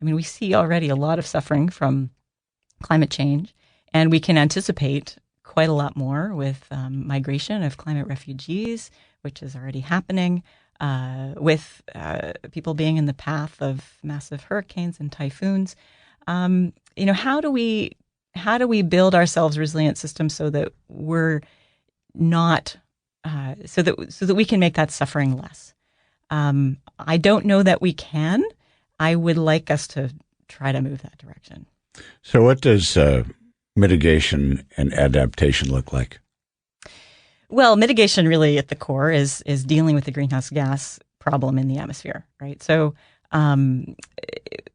I mean, we see already a lot of suffering from climate change, and we can anticipate quite a lot more with migration of climate refugees, which is already happening, with people being in the path of massive hurricanes and typhoons. How do we build ourselves resilient systems so that we're not so that we can make that suffering less? I don't know that we can. I would like us to try to move that direction. So what does mitigation and adaptation look like? Well, mitigation really at the core is dealing with the greenhouse gas problem in the atmosphere, right? So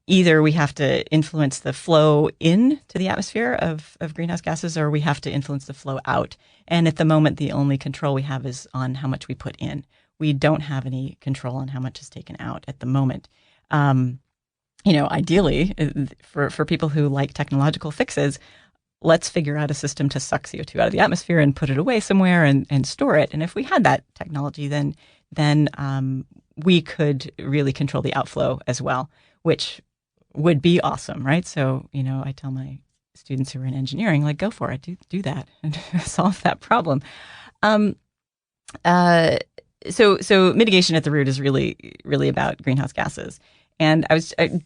either we have to influence the flow into the atmosphere of greenhouse gases, or we have to influence the flow out. And at the moment, the only control we have is on how much we put in. We don't have any control on how much is taken out at the moment. Ideally, for people who like technological fixes, let's figure out a system to suck CO2 out of the atmosphere and put it away somewhere and store it. And if we had that technology, then we could really control the outflow as well, which would be awesome, right? So, I tell my students who are in engineering, like, go for it, do that and solve that problem. So mitigation at the root is really, really about greenhouse gases. And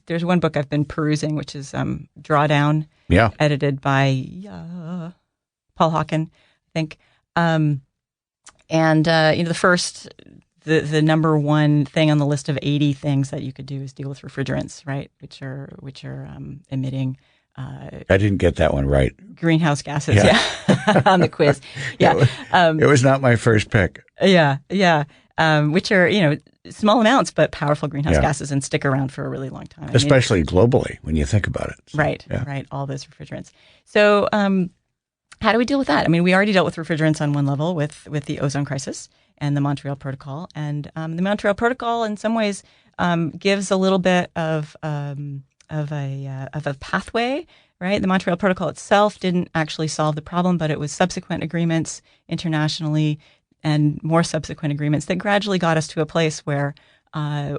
there's one book I've been perusing, which is Drawdown, edited by Paul Hawken, I think. The number one thing on the list of 80 things that you could do is deal with refrigerants, right? Which are emitting. I didn't get that one right. Greenhouse gases, yeah. On the quiz, yeah. It was not my first pick. Yeah. Which are small amounts but powerful greenhouse gases and stick around for a really long time. Especially globally when you think about it. So, right. All those refrigerants. So how do we deal with that? I mean, we already dealt with refrigerants on one level with the ozone crisis and the Montreal Protocol. And the Montreal Protocol, in some ways, gives a little bit of a pathway, right? The Montreal Protocol itself didn't actually solve the problem, but it was subsequent agreements internationally and more subsequent agreements that gradually got us to a place where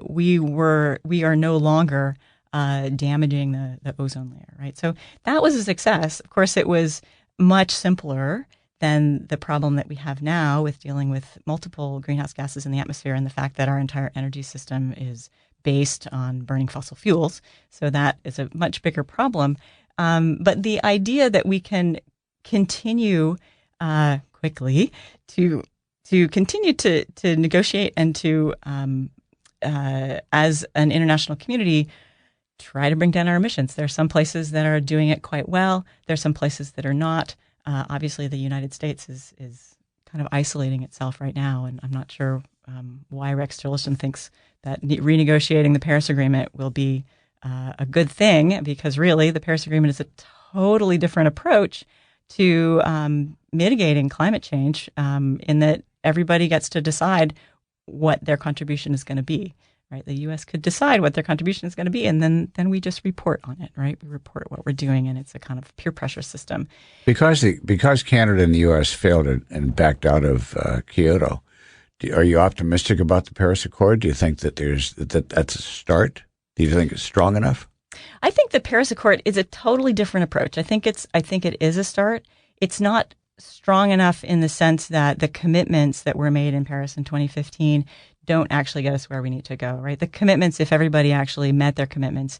we are no longer damaging the ozone layer, right? So that was a success. Of course, it was much simpler than the problem that we have now with dealing with multiple greenhouse gases in the atmosphere and the fact that our entire energy system is based on burning fossil fuels. So that is a much bigger problem. But the idea that we can continue quickly to continue to negotiate and to, as an international community, try to bring down our emissions. There are some places that are doing it quite well. There are some places that are not. Obviously, the United States is kind of isolating itself right now, and I'm not sure why Rex Tillerson thinks that renegotiating the Paris Agreement will be a good thing, because really the Paris Agreement is a totally different approach to mitigating climate change, in that everybody gets to decide what their contribution is going to be. Right, the U.S. could decide what their contribution is going to be, and then we just report on it. Right, we report what we're doing, and it's a kind of peer pressure system. Because Canada and the U.S. failed and backed out of Kyoto, are you optimistic about the Paris Accord? Do you think that that's a start? Do you think it's strong enough? I think the Paris Accord is a totally different approach. I think it is a start. It's not strong enough in the sense that the commitments that were made in Paris in 2015 don't actually get us where we need to go, right? The commitments, if everybody actually met their commitments,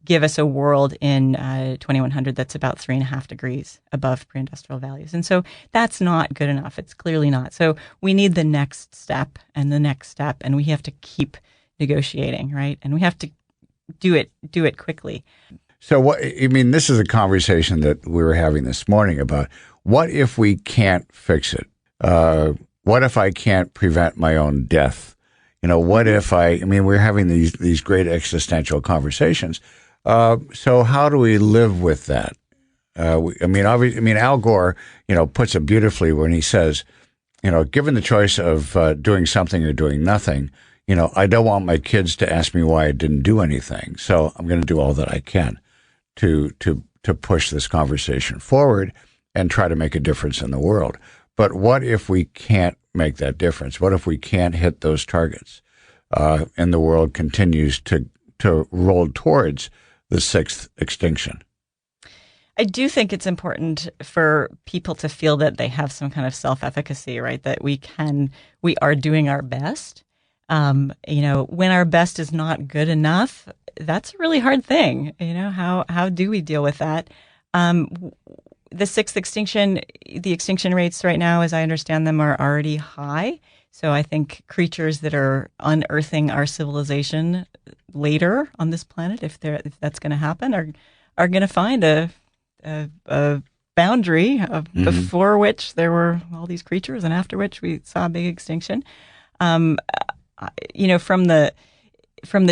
give us a world in 2100 that's about 3.5 degrees above pre-industrial values. And so that's not good enough. It's clearly not. So we need the next step and the next step, and we have to keep negotiating, right? And we have to do it quickly. So this is a conversation that we were having this morning about what if we can't fix it? What if I can't prevent my own death? What if we're having these great existential conversations. So how do we live with that? Al Gore, puts it beautifully when he says, given the choice of doing something or doing nothing, I don't want my kids to ask me why I didn't do anything. So I'm going to do all that I can to push this conversation forward and try to make a difference in the world. But what if we can't make that difference? What if we can't hit those targets, and the world continues to roll towards the sixth extinction? I do think it's important for people to feel that they have some kind of self-efficacy, right? That we are doing our best. When our best is not good enough, that's a really hard thing. How do we deal with that? The sixth extinction, the extinction rates right now, as I understand them, are already high. So I think creatures that are unearthing our civilization later on this planet, if that's going to happen, are going to find a boundary before which there were all these creatures, and after which we saw a big extinction. From the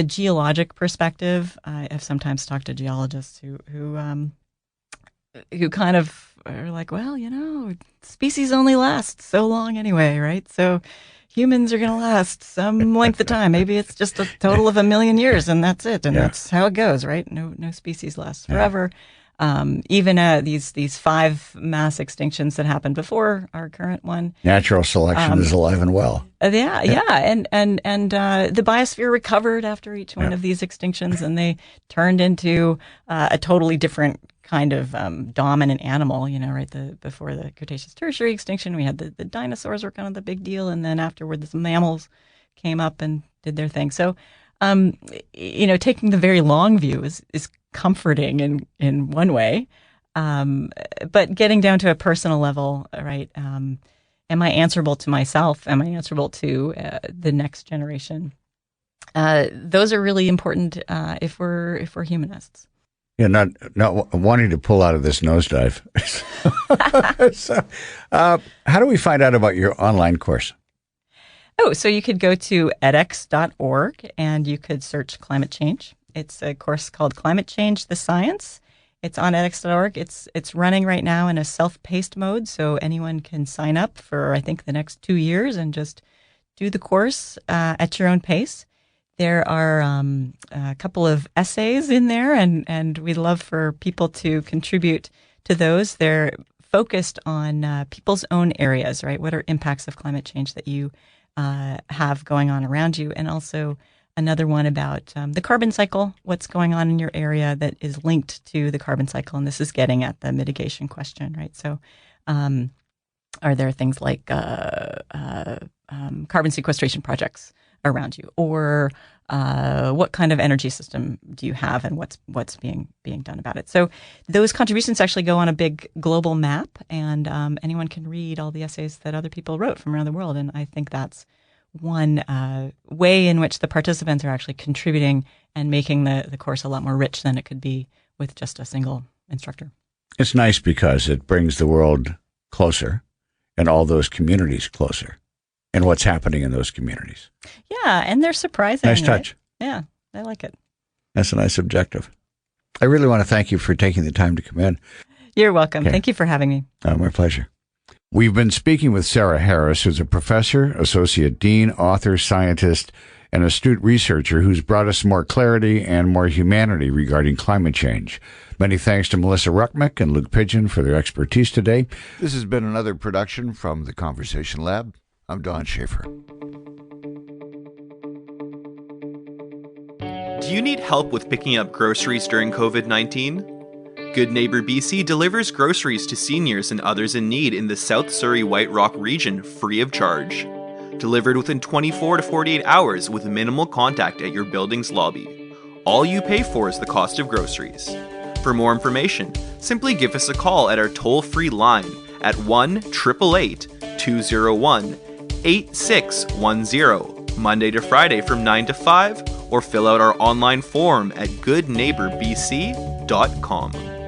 geologic perspective, I have sometimes talked to geologists who kind of are like, well, species only last so long anyway, right? So humans are going to last some length of time. Maybe it's just a total of 1 million years, and that's it, and that's how it goes, right? No species lasts forever. Even these 5 mass extinctions that happened before our current one. Natural selection is alive and well. And the biosphere recovered after each one of these extinctions, and they turned into a totally different kind of dominant animal. Right? Before the Cretaceous Tertiary extinction, we had the dinosaurs were kind of the big deal, and then afterward, the mammals came up and did their thing. So, taking the very long view is comforting in one way, but getting down to a personal level, right? Am I answerable to myself? Am I answerable to the next generation? Those are really important if we're humanists. Yeah, not wanting to pull out of this nosedive. So, how do we find out about your online course? Oh, so you could go to edX.org and you could search climate change. It's a course called Climate Change, the Science. It's on edX.org. It's running right now in a self-paced mode, so anyone can sign up for, I think, the next 2 years and just do the course at your own pace. There are a couple of essays in there, and we'd love for people to contribute to those. They're focused on people's own areas, right? What are impacts of climate change that you have going on around you, and also another one about the carbon cycle, what's going on in your area that is linked to the carbon cycle. And this is getting at the mitigation question, right? So are there things like carbon sequestration projects around you? Or what kind of energy system do you have, and what's being done about it? So those contributions actually go on a big global map, and anyone can read all the essays that other people wrote from around the world. And I think that's one way in which the participants are actually contributing and making the course a lot more rich than it could be with just a single instructor. It's nice because it brings the world closer and all those communities closer and what's happening in those communities. Yeah, and they're surprising. Nice touch. Right? Yeah, I like it. That's a nice objective. I really want to thank you for taking the time to come in. You're welcome. Okay. Thank you for having me. My pleasure. We've been speaking with Sara Harris, who's a professor, associate dean, author, scientist, and astute researcher who's brought us more clarity and more humanity regarding climate change. Many thanks to Melissa Ruckmick and Luke Pidgeon for their expertise today. This has been another production from the Conversation Lab. I'm Don Schaefer. Do you need help with picking up groceries during COVID-19? Good Neighbor BC delivers groceries to seniors and others in need in the South Surrey White Rock region free of charge. Delivered within 24 to 48 hours with minimal contact at your building's lobby. All you pay for is the cost of groceries. For more information, simply give us a call at our toll-free line at 1-888-201-8610, Monday to Friday from 9 to 5, or fill out our online form at goodneighborbc.com.